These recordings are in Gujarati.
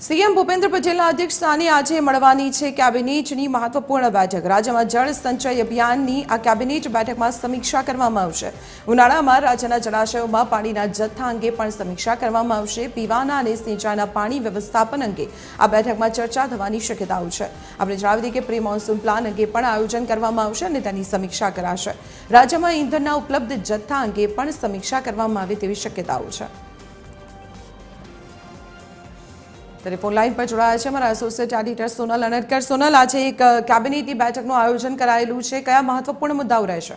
સીએમ ભૂપેન્દ્ર પટેલના અધ્યક્ષસ્થાને આજે મળવાની છે કેબિનેટની મહત્વપૂર્ણ બેઠક। રાજ્યમાં જળ સંચય અભિયાનની આ કેબિનેટ બેઠકમાં સમીક્ષા કરવામાં આવશે। ઉનાળામાં રાજ્યના જળાશયોમાં પાણીના જથ્થા અંગે પણ સમીક્ષા કરવામાં આવશે। પીવાના અને સિંચાઈના પાણી વ્યવસ્થાપન અંગે આ બેઠકમાં ચર્ચા થવાની શક્યતાઓ છે। આપણે જણાવી દઈએ કે પ્રી મોન્સૂન પ્લાન અંગે પણ આયોજન કરવામાં આવશે અને તેની સમીક્ષા કરાશે। રાજ્યમાં ઈંધણના ઉપલબ્ધ જથ્થા અંગે પણ સમીક્ષા કરવામાં આવે તેવી શક્યતાઓ છે। ટેલિફોન લાइन पर जोड़ाया है हमारा एसोसिएट एडिटर सोनल अनरकर। सोनल, आज एक कैबिनेटની બેઠકનું આયોજન કરાયેલું છે, કયા મહત્વપૂર્ણ મુદ્દાઓ રહેશે?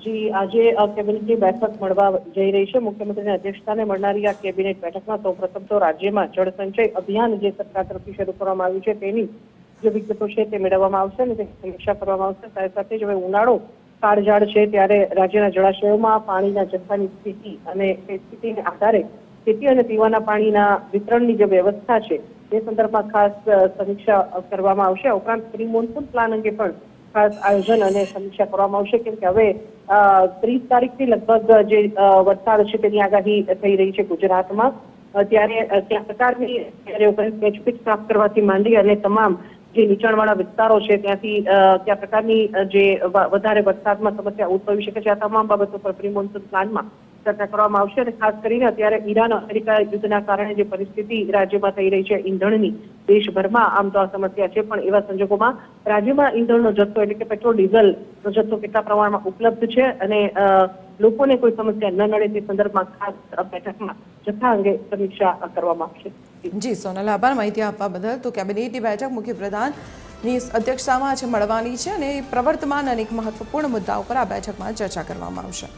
जी, आज कैबिनेटની બેઠક મળવા જઈ રહી છે। મુખ્યમંત્રીના અધ્યક્ષસ્થાને મળનારી આ કેબિનેટ બેઠકમાં સૌપ્રથમ તો રાજ્યમાં જળ સંચય અભિયાન જે સરકાર તરફથી શરૂ કરવામાં આવ્યું છે તેની જે વિગતો છે તે મેળવવામાં આવશે અને તેની સમીક્ષા કરવામાં આવશે। સાથે સાથે જ હવે ઉનાળો કાળઝાળ છે ત્યારે રાજ્યના જળાશયોમાં પાણીના જથ્થાની સ્થિતિ અને તે સ્થિતિને આધારે ખેતી અને પીવાના પાણીના વિતરણની જે વ્યવસ્થા છે તે સંદર્ભમાં ખાસ સમીક્ષા કરવામાં આવશે। ઉપરાંત પ્રી મોન્સૂન પ્લાન અંગે પણ ખાસ આયોજન અને સમીક્ષા કરવામાં આવશે કેમ કે હવે 30 તારીખથી લગભગ જે વરસાદ છે તેની આગાહી થઈ રહી છે ગુજરાતમાં। ત્યારે ત્યાં પ્રકારની કેચપીટ સાફ કરવાથી માંડી અને તમામ જે નીચાણવાળા વિસ્તારો છે ત્યાંથી ત્યાં પ્રકારની જે વધારે વરસાદમાં સમસ્યા ઉદ્ભવી શકે છે આ તમામ બાબતો પર પ્રી મોન્સૂન પ્લાનમાં ચર્ચા કરવામાં આવશે। અને ખાસ કરીને અત્યારે ઈરાન અમેરિકા યુદ્ધના કારણે જે પરિસ્થિતિ રાજ્યમાં થઈ રહી છે ઈંધણની દેશભરમાં આમ તો આ સમસ્યા છે પણ એવા સંજોગોમાં રાજ્યમાં ઈંધણનો જથ્થો એટલે કે પેટ્રોલ ડીઝલનો જથ્થો કેટલા પ્રમાણમાં ઉપલબ્ધ છે અને લોકોને કોઈ સમસ્યા ન નડે તે સંદર્ભમાં ખાસ બેઠકમાં જથ્થા અંગે સમીક્ષા કરવામાં આવશે। જી સોનલ, આભાર માહિતી આપવા બદલ। તો કેબિનેટની બેઠક મુખ્યપ્રધાનની અધ્યક્ષતામાં આજે મળવાની છે અને પ્રવર્તમાન અનેક મહત્વપૂર્ણ મુદ્દાઓ પર આ બેઠકમાં ચર્ચા કરવામાં આવશે।